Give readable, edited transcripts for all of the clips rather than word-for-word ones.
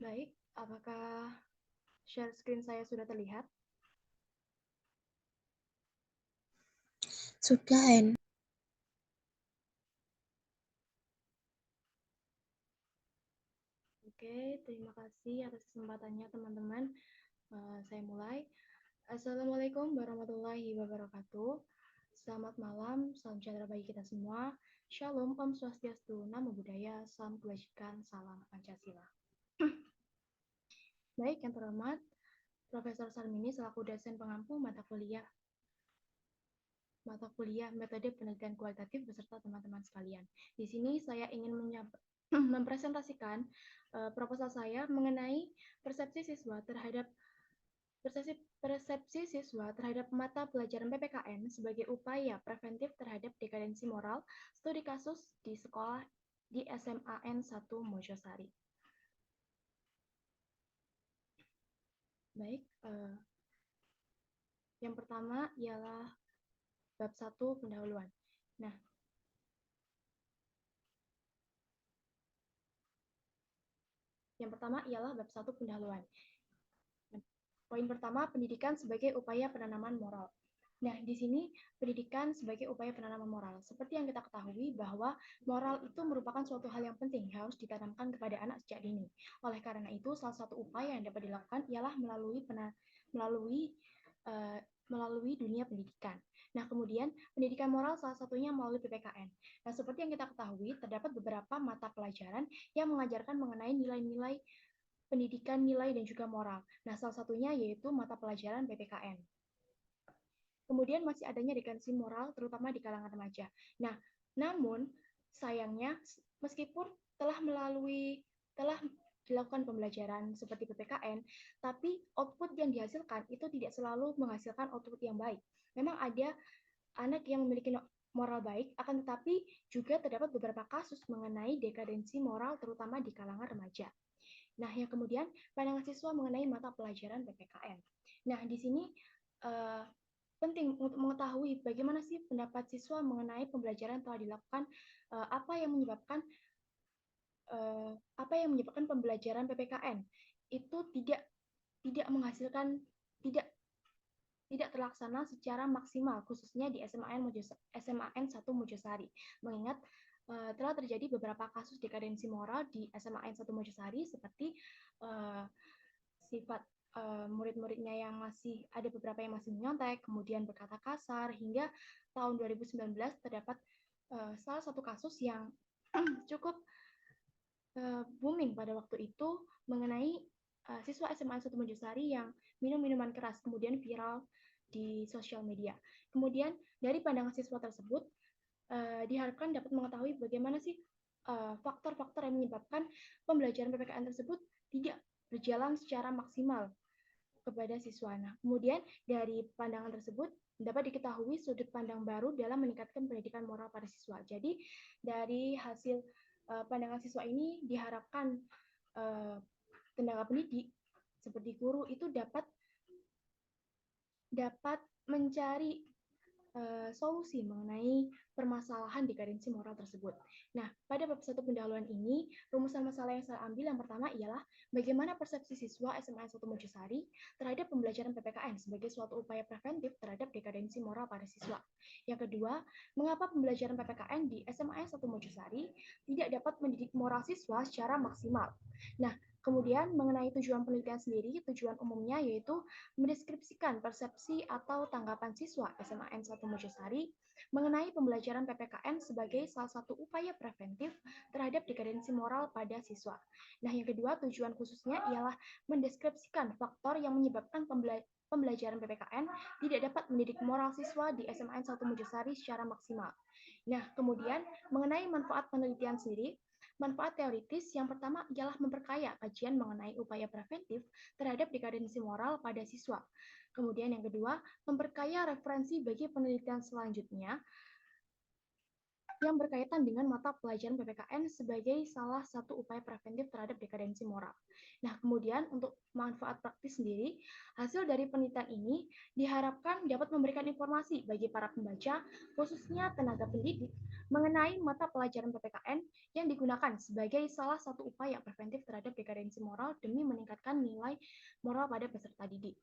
Baik, apakah share screen saya sudah terlihat? Sudah, Hen. Oke, terima kasih atas kesempatannya teman-teman. Saya mulai. Assalamualaikum warahmatullahi wabarakatuh. Selamat malam, salam sejahtera bagi kita semua. Shalom, Om Swastiastu, Namo Buddhaya, Salam Kebajikan, Salam Pancasila. Baik, yang terhormat, Profesor Sarmini selaku dosen pengampu mata kuliah metode penelitian kualitatif beserta teman-teman sekalian. Di sini saya ingin mempresentasikan proposal saya mengenai persepsi siswa terhadap mata pelajaran PPKN sebagai upaya preventif terhadap dekadensi moral studi kasus di sekolah di SMAN 1 Mojosari. Baik, yang pertama ialah bab 1 pendahuluan. Nah, yang pertama ialah bab 1 pendahuluan. Poin pertama, pendidikan sebagai upaya penanaman moral. Nah, di sini pendidikan sebagai upaya penanaman moral. Seperti yang kita ketahui bahwa moral itu merupakan suatu hal yang penting yang harus ditanamkan kepada anak sejak dini. Oleh karena itu, salah satu upaya yang dapat dilakukan ialah melalui dunia pendidikan. Nah, kemudian pendidikan moral salah satunya melalui PPKN. Nah, seperti yang kita ketahui, terdapat beberapa mata pelajaran yang mengajarkan mengenai nilai-nilai pendidikan, nilai, dan juga moral. Nah, salah satunya yaitu mata pelajaran PPKN. Kemudian masih adanya dekadensi moral, terutama di kalangan remaja. Nah, namun sayangnya meskipun telah dilakukan pembelajaran seperti PPKN, tapi output yang dihasilkan itu tidak selalu menghasilkan output yang baik. Memang ada anak yang memiliki moral baik, akan tetapi juga terdapat beberapa kasus mengenai dekadensi moral, terutama di kalangan remaja. Nah, yang kemudian pandangan siswa mengenai mata pelajaran PPKN. Nah, di sini penting untuk mengetahui bagaimana sih pendapat siswa mengenai pembelajaran telah dilakukan, apa yang menyebabkan pembelajaran PPKN itu tidak menghasilkan tidak terlaksana secara maksimal, khususnya di SMAN 1 Mojosari. Mengingat telah terjadi beberapa kasus dekadensi moral di SMAN 1 Mojosari seperti sifat murid-muridnya yang masih ada beberapa yang masih menyontek, kemudian berkata kasar, hingga tahun 2019 terdapat salah satu kasus yang cukup booming pada waktu itu mengenai siswa SMA 1 Mojosari yang minum minuman keras, kemudian viral di sosial media. Kemudian dari pandangan siswa tersebut diharapkan dapat mengetahui bagaimana sih faktor-faktor yang menyebabkan pembelajaran PPKN tersebut tidak berjalan secara maksimal kepada siswa. Nah, kemudian dari pandangan tersebut dapat diketahui sudut pandang baru dalam meningkatkan pendidikan moral pada siswa. Jadi dari hasil pandangan siswa ini diharapkan tenaga pendidik seperti guru itu dapat mencari solusi mengenai permasalahan dekadensi moral tersebut. Nah, pada bab 1 pendahuluan ini, rumusan masalah yang saya ambil yang pertama ialah bagaimana persepsi siswa SMA 1 Mojosari terhadap pembelajaran PPKN sebagai suatu upaya preventif terhadap dekadensi moral pada siswa. Yang kedua, mengapa pembelajaran PPKN di SMA 1 Mojosari tidak dapat mendidik moral siswa secara maksimal. Nah, kemudian mengenai tujuan penelitian sendiri, tujuan umumnya yaitu mendeskripsikan persepsi atau tanggapan siswa SMAN 1 Mojosari mengenai pembelajaran PPKN sebagai salah satu upaya preventif terhadap dekadensi moral pada siswa. Nah, yang kedua, tujuan khususnya ialah mendeskripsikan faktor yang menyebabkan pembelajaran PPKN tidak dapat mendidik moral siswa di SMAN 1 Mojosari secara maksimal. Nah, kemudian mengenai manfaat penelitian sendiri, manfaat teoritis yang pertama ialah memperkaya kajian mengenai upaya preventif terhadap dekadensi moral pada siswa. Kemudian yang kedua, memperkaya referensi bagi penelitian selanjutnya yang berkaitan dengan mata pelajaran PPKN sebagai salah satu upaya preventif terhadap dekadensi moral. Nah, kemudian untuk manfaat praktis sendiri, hasil dari penelitian ini diharapkan dapat memberikan informasi bagi para pembaca, khususnya tenaga pendidik, mengenai mata pelajaran PPKN yang digunakan sebagai salah satu upaya preventif terhadap dekadensi moral demi meningkatkan nilai moral pada peserta didik.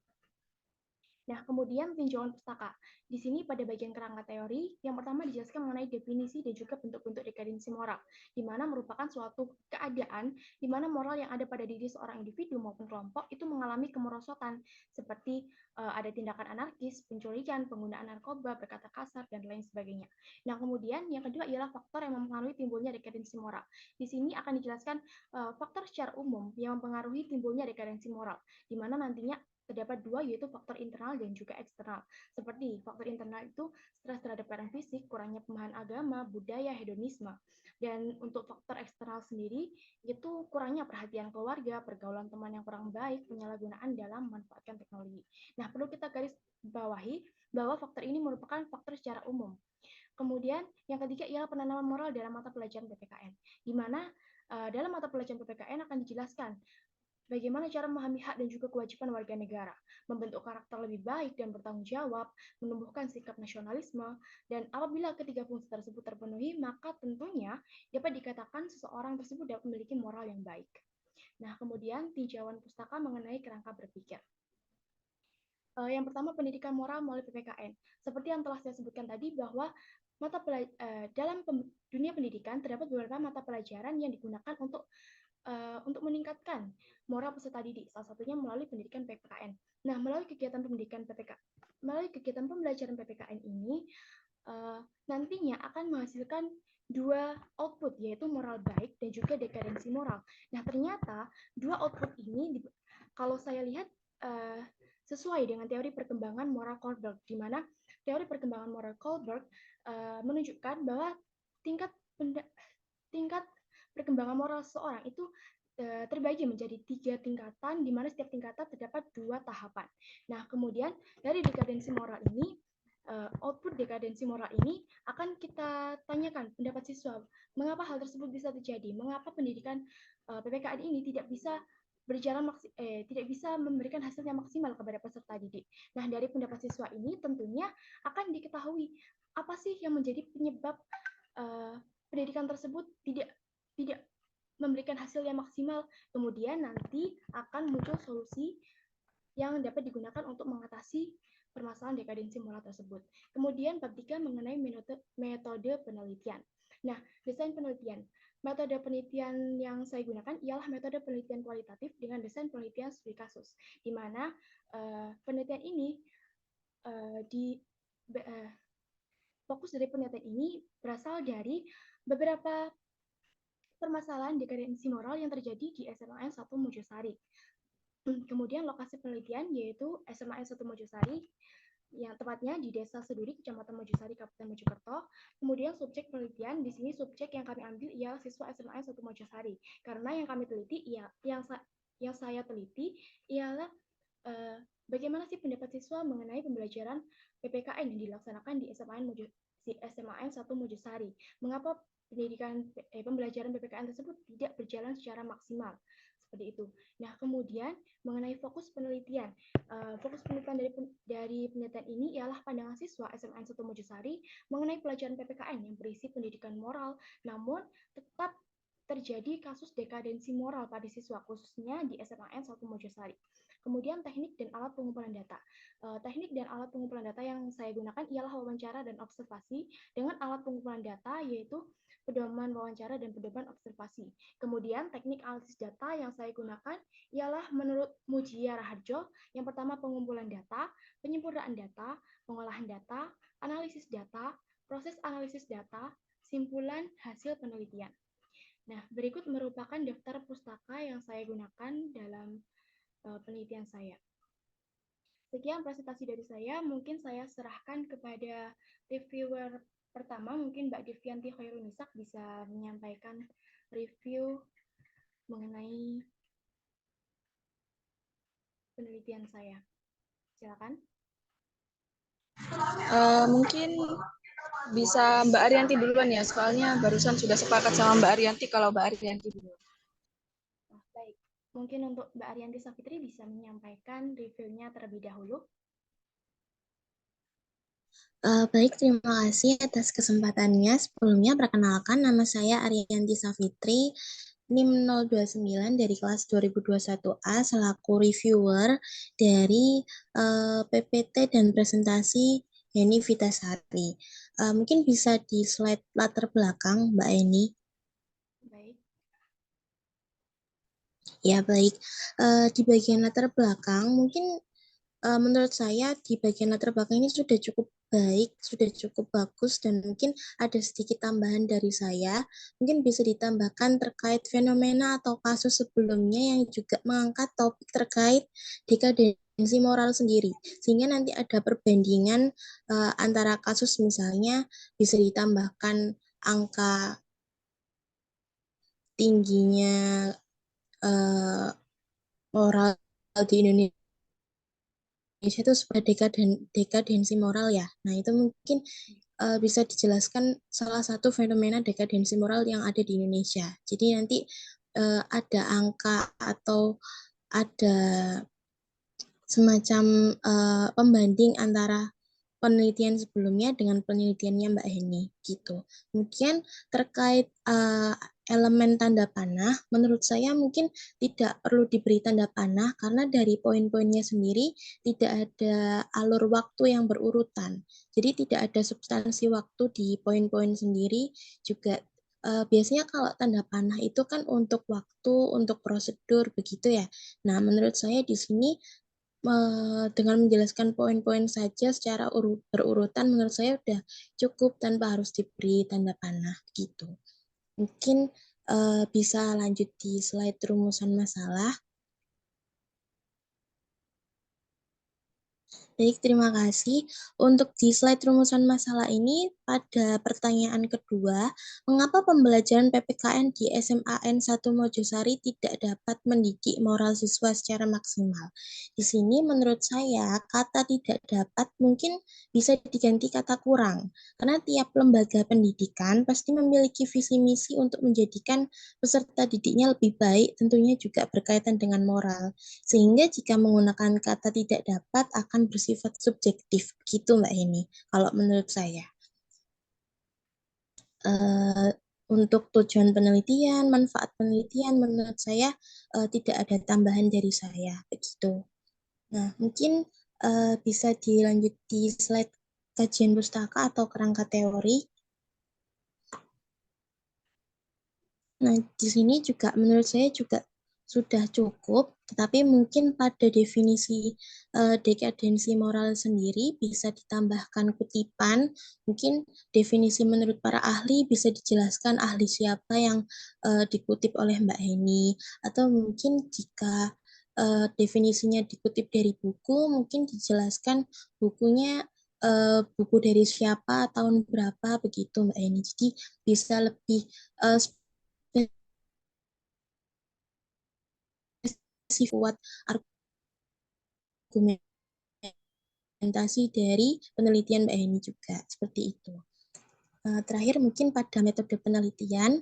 Nah, kemudian tinjauan pustaka. Di sini pada bagian kerangka teori, yang pertama dijelaskan mengenai definisi dan juga bentuk-bentuk dekadensi moral, di mana merupakan suatu keadaan di mana moral yang ada pada diri seorang individu maupun kelompok itu mengalami kemerosotan, seperti ada tindakan anarkis, pencurian, penggunaan narkoba, berkata kasar, dan lain sebagainya. Nah, kemudian yang kedua ialah faktor yang mempengaruhi timbulnya dekadensi moral. Di sini akan dijelaskan faktor secara umum yang mempengaruhi timbulnya dekadensi moral, di mana nantinya terdapat dua, yaitu faktor internal dan juga eksternal. Seperti faktor internal itu stres terhadap keadaan fisik, kurangnya pemahaman agama, budaya, hedonisme. Dan untuk faktor eksternal sendiri, itu kurangnya perhatian keluarga, pergaulan teman yang kurang baik, penyalahgunaan dalam memanfaatkan teknologi. Nah, perlu kita garis bawahi bahwa faktor ini merupakan faktor secara umum. Kemudian yang ketiga ialah penanaman moral dalam mata pelajaran PPKN, di mana dalam mata pelajaran PPKN akan dijelaskan bagaimana cara memahami hak dan juga kewajiban warga negara, membentuk karakter lebih baik dan bertanggung jawab, menumbuhkan sikap nasionalisme, dan apabila ketiga fungsi tersebut terpenuhi, maka tentunya dapat dikatakan seseorang tersebut dapat memiliki moral yang baik. Nah, kemudian tinjauan pustaka mengenai kerangka berpikir. Yang pertama, pendidikan moral melalui PPKN. Seperti yang telah saya sebutkan tadi bahwa dalam dunia pendidikan terdapat beberapa mata pelajaran yang digunakan untuk meningkatkan moral peserta didik, salah satunya melalui pendidikan PPKN. Nah, melalui kegiatan pembelajaran PPKN ini nantinya akan menghasilkan dua output, yaitu moral baik dan juga dekadensi moral. Nah, ternyata dua output ini, kalau saya lihat, sesuai dengan teori perkembangan moral Kohlberg, di mana teori perkembangan moral Kohlberg menunjukkan bahwa tingkat perkembangan moral seseorang itu terbagi menjadi 3 tingkatan, di mana setiap tingkatan terdapat 2 tahapan. Nah, kemudian dari dekadensi moral ini, output dekadensi moral ini akan kita tanyakan pendapat siswa, mengapa hal tersebut bisa terjadi, mengapa pendidikan PPKN ini tidak bisa tidak bisa memberikan hasil yang maksimal kepada peserta didik. Nah, dari pendapat siswa ini tentunya akan diketahui apa sih yang menjadi penyebab pendidikan tersebut tidak memberikan hasil yang maksimal. Kemudian nanti akan muncul solusi yang dapat digunakan untuk mengatasi permasalahan dekadensi moral tersebut. Kemudian bab 3 mengenai metode penelitian. Nah, desain penelitian. Metode penelitian yang saya gunakan ialah metode penelitian kualitatif dengan desain penelitian studi kasus, di mana penelitian ini fokus dari penelitian ini berasal dari beberapa permasalahan dekadensi moral yang terjadi di SMAN 1 Mojosari. Kemudian lokasi penelitian yaitu SMAN 1 Mojosari, yang tepatnya di Desa Seduri, Kecamatan Mojosari, Kabupaten Mojokerto. Kemudian subjek penelitian, di sini subjek yang kami ambil ialah siswa SMAN 1 Mojosari. Karena yang kami teliti, yang saya teliti ialah bagaimana sih pendapat siswa mengenai pembelajaran PPKN yang dilaksanakan di SMAN 1 Mojosari. Mengapa pembelajaran PPKN tersebut tidak berjalan secara maksimal, seperti itu. Nah, kemudian mengenai fokus penelitian, fokus penelitian dari penelitian ini ialah pandangan siswa SMAN 1 Mojosari mengenai pelajaran PPKN yang berisi pendidikan moral, namun tetap terjadi kasus dekadensi moral pada siswa, khususnya di SMAN 1 Mojosari. Kemudian teknik dan alat pengumpulan data. Teknik dan alat pengumpulan data yang saya gunakan ialah wawancara dan observasi dengan alat pengumpulan data, yaitu pedoman wawancara dan pedoman observasi. Kemudian teknik analisis data yang saya gunakan ialah menurut Mujia Raharjo, yang pertama pengumpulan data, penyempurnaan data, pengolahan data, analisis data, proses analisis data, simpulan hasil penelitian. Nah, berikut merupakan daftar pustaka yang saya gunakan dalam penelitian saya. Sekian presentasi dari saya, mungkin saya serahkan kepada reviewer pertama, mungkin Mbak Devianti Khairunisak bisa menyampaikan review mengenai penelitian saya. Silakan. Mungkin bisa Mbak Arianti duluan ya, soalnya barusan sudah sepakat sama Mbak Arianti kalau Mbak Arianti duluan. Baik, mungkin untuk Mbak Arianti Safitri bisa menyampaikan reviewnya terlebih dahulu. Baik, terima kasih atas kesempatannya. Sebelumnya, perkenalkan nama saya Ariyanti Safitri, NIM 029 dari kelas 2021A selaku reviewer dari PPT dan presentasi Heni Vitasari. Mungkin bisa di slide latar belakang, Mbak Eni. Baik. Ya, baik. Di bagian latar belakang, mungkin menurut saya di bagian latar belakang ini sudah cukup baik, sudah cukup bagus, dan mungkin ada sedikit tambahan dari saya. Mungkin bisa ditambahkan terkait fenomena atau kasus sebelumnya yang juga mengangkat topik terkait dekadensi moral sendiri. Sehingga nanti ada perbandingan antara kasus, misalnya bisa ditambahkan angka tingginya moral di Indonesia itu sebagai dekadensi moral ya. Nah, itu mungkin bisa dijelaskan salah satu fenomena dekadensi moral yang ada di Indonesia. Jadi nanti ada angka atau ada semacam pembanding antara penelitian sebelumnya dengan penelitiannya Mbak Heni gitu. Kemudian terkait elemen tanda panah, menurut saya mungkin tidak perlu diberi tanda panah karena dari poin-poinnya sendiri tidak ada alur waktu yang berurutan. Jadi tidak ada substansi waktu di poin-poin sendiri juga. Biasanya kalau tanda panah itu kan untuk waktu, untuk prosedur begitu ya. Nah, menurut saya di sini dengan menjelaskan poin-poin saja secara berurutan menurut saya sudah cukup tanpa harus diberi tanda panah gitu. Mungkin bisa lanjut di slide rumusan masalah. Baik, terima kasih. Untuk di slide rumusan masalah ini, pada pertanyaan kedua, mengapa pembelajaran PPKN di SMAN 1 Mojosari tidak dapat mendidik moral siswa secara maksimal? Di sini menurut saya, kata tidak dapat mungkin bisa diganti kata kurang, karena tiap lembaga pendidikan pasti memiliki visi misi untuk menjadikan peserta didiknya lebih baik, tentunya juga berkaitan dengan moral. Sehingga jika menggunakan kata tidak dapat akan bersifat subjektif, gitu Mbak Heni, kalau menurut saya. Untuk tujuan penelitian, manfaat penelitian, menurut saya tidak ada tambahan dari saya, begitu. Nah, mungkin bisa dilanjut di slide kajian pustaka atau kerangka teori. Nah, di sini juga menurut saya juga sudah cukup, tetapi mungkin pada definisi dekadensi moral sendiri bisa ditambahkan kutipan. Mungkin definisi menurut para ahli bisa dijelaskan ahli siapa yang dikutip oleh Mbak Heni, atau mungkin jika definisinya dikutip dari buku, mungkin dijelaskan bukunya buku dari siapa, tahun berapa, begitu Mbak Heni. Jadi bisa lebih kuat argumentasi dari penelitian Mbak Heni juga, seperti itu. Terakhir mungkin pada metode penelitian,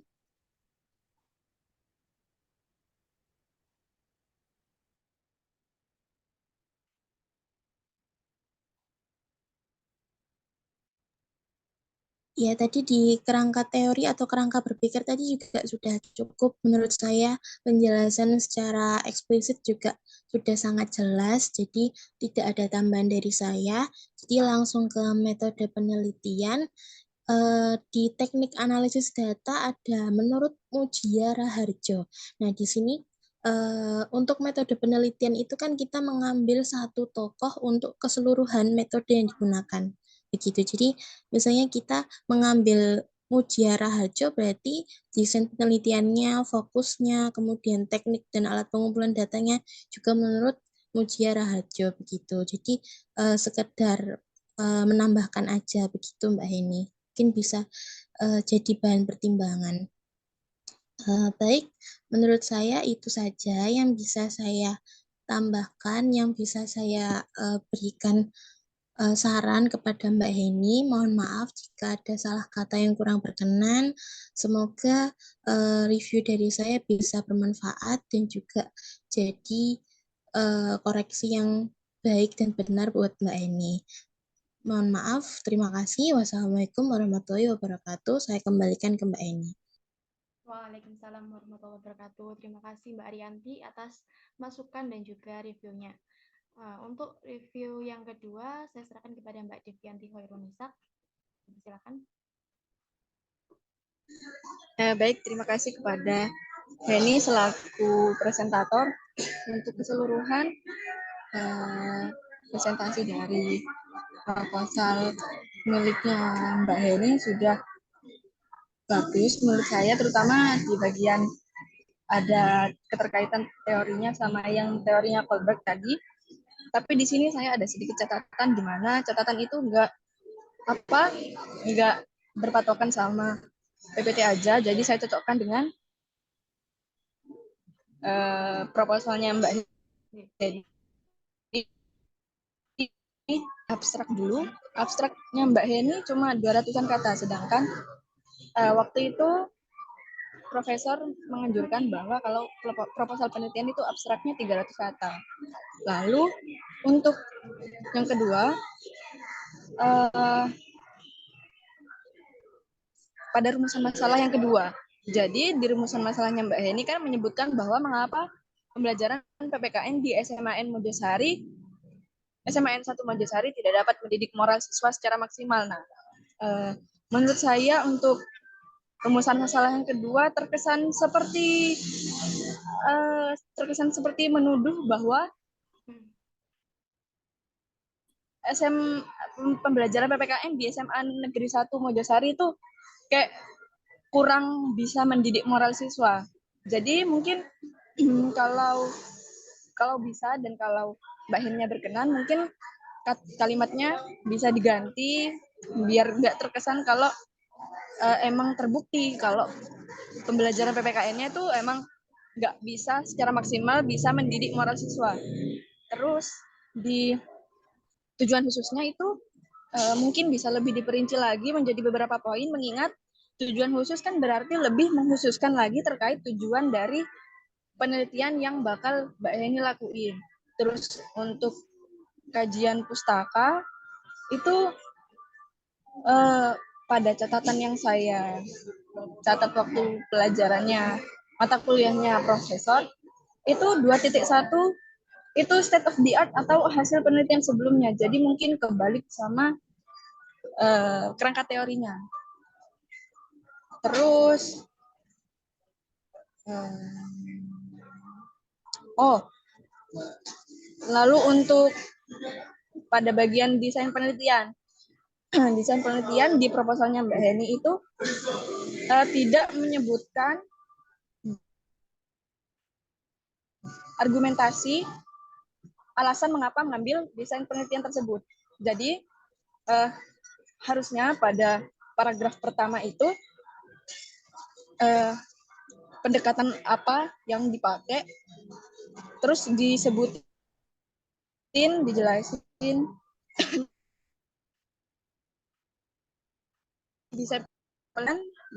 ya tadi di kerangka teori atau kerangka berpikir tadi juga sudah cukup menurut saya, penjelasan secara eksplisit juga sudah sangat jelas, jadi tidak ada tambahan dari saya. Jadi langsung ke metode penelitian. Di teknik analisis data ada menurut Mujia Raharjo. Nah, di sini untuk metode penelitian itu kan kita mengambil satu tokoh untuk keseluruhan metode yang digunakan. Begitu. Jadi, misalnya kita mengambil Mujia Raharjo berarti desain penelitiannya, fokusnya, kemudian teknik dan alat pengumpulan datanya juga menurut Mujia Raharjo begitu. Jadi sekedar menambahkan aja begitu Mbak Heni. Mungkin bisa jadi bahan pertimbangan. Baik, menurut saya itu saja yang bisa saya tambahkan, yang bisa saya berikan saran kepada Mbak Heni. Mohon maaf jika ada salah kata yang kurang berkenan. Semoga review dari saya bisa bermanfaat dan juga jadi koreksi yang baik dan benar buat Mbak Heni. Mohon maaf, terima kasih. Wassalamualaikum warahmatullahi wabarakatuh. Saya kembalikan ke Mbak Eni. Waalaikumsalam warahmatullahi wabarakatuh. Terima kasih Mbak Arianti atas masukan dan juga reviewnya. Untuk review yang kedua, saya serahkan kepada Mbak Devianti Hoirunisa. Silakan. Baik, terima kasih kepada Heni selaku presentator untuk keseluruhan presentasi dari proposal miliknya Mbak Heni sudah bagus menurut saya, terutama di bagian ada keterkaitan teorinya sama yang teorinya Kohlberg tadi. Tapi di sini saya ada sedikit catatan di mana catatan itu nggak berpatokan sama PPT aja. Jadi saya cocokkan dengan proposalnya Mbak Heni. Ini abstrak dulu. Abstraknya Mbak Heni cuma 200-an kata, sedangkan waktu itu profesor menganjurkan bahwa kalau proposal penelitian itu abstraknya 300 kata. Lalu untuk yang kedua, pada rumusan masalah yang kedua. Jadi di rumusan masalahnya Mbak Heni kan menyebutkan bahwa mengapa pembelajaran PPKN di SMAN Mojosari, SMAN 1 Mojosari tidak dapat mendidik moral siswa secara maksimal. Nah, menurut saya untuk rumusan masalah yang kedua terkesan seperti menuduh bahwa pembelajaran PPKN di SMA Negeri 1 Mojosari itu kayak kurang bisa mendidik moral siswa. Jadi mungkin kalau bisa dan kalau Mbak Henia berkenan, mungkin kalimatnya bisa diganti biar nggak terkesan kalau emang terbukti kalau pembelajaran PPKN-nya itu emang nggak bisa secara maksimal bisa mendidik moral siswa. Terus di tujuan khususnya itu mungkin bisa lebih diperinci lagi menjadi beberapa poin, mengingat tujuan khusus kan berarti lebih mengkhususkan lagi terkait tujuan dari penelitian yang bakal Mbak Heni lakuin. Terus untuk kajian pustaka itu pada catatan yang saya catat waktu pelajarannya mata kuliahnya profesor itu 2.1 itu state of the art atau hasil penelitian sebelumnya. Jadi mungkin kebalik sama kerangka teorinya. Terus lalu untuk pada bagian desain penelitian di proposalnya Mbak Heni itu tidak menyebutkan argumentasi alasan mengapa mengambil desain penelitian tersebut. Jadi harusnya pada paragraf pertama itu pendekatan apa yang dipakai, terus disebutin, dijelasin. Bisa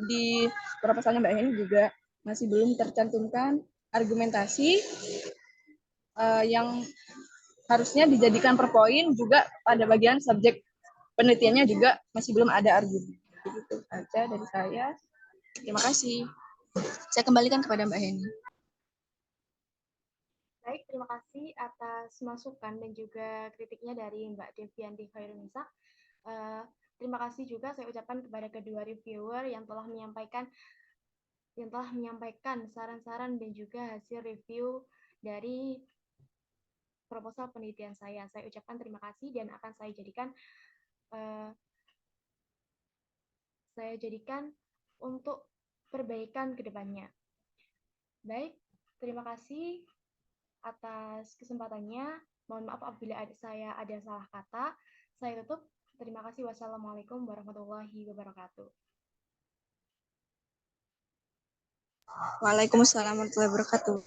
di proposalnya Mbak Heni juga masih belum tercantumkan argumentasi yang harusnya dijadikan per poin, juga pada bagian subjek penelitiannya juga masih belum ada argumen. Begitu saja dari saya. Terima kasih. Saya kembalikan kepada Mbak Heni. Baik, terima kasih atas masukan dan juga kritiknya dari Mbak Devianti Hoirunisa. Terima kasih juga saya ucapkan kepada kedua reviewer yang telah menyampaikan saran-saran dan juga hasil review dari proposal penelitian saya. Saya ucapkan terima kasih dan akan saya jadikan untuk perbaikan ke depannya. Baik, terima kasih atas kesempatannya. Mohon maaf apabila saya ada salah kata. Saya tutup. Terima kasih. Wassalamualaikum warahmatullahi wabarakatuh. Waalaikumsalam warahmatullahi wabarakatuh.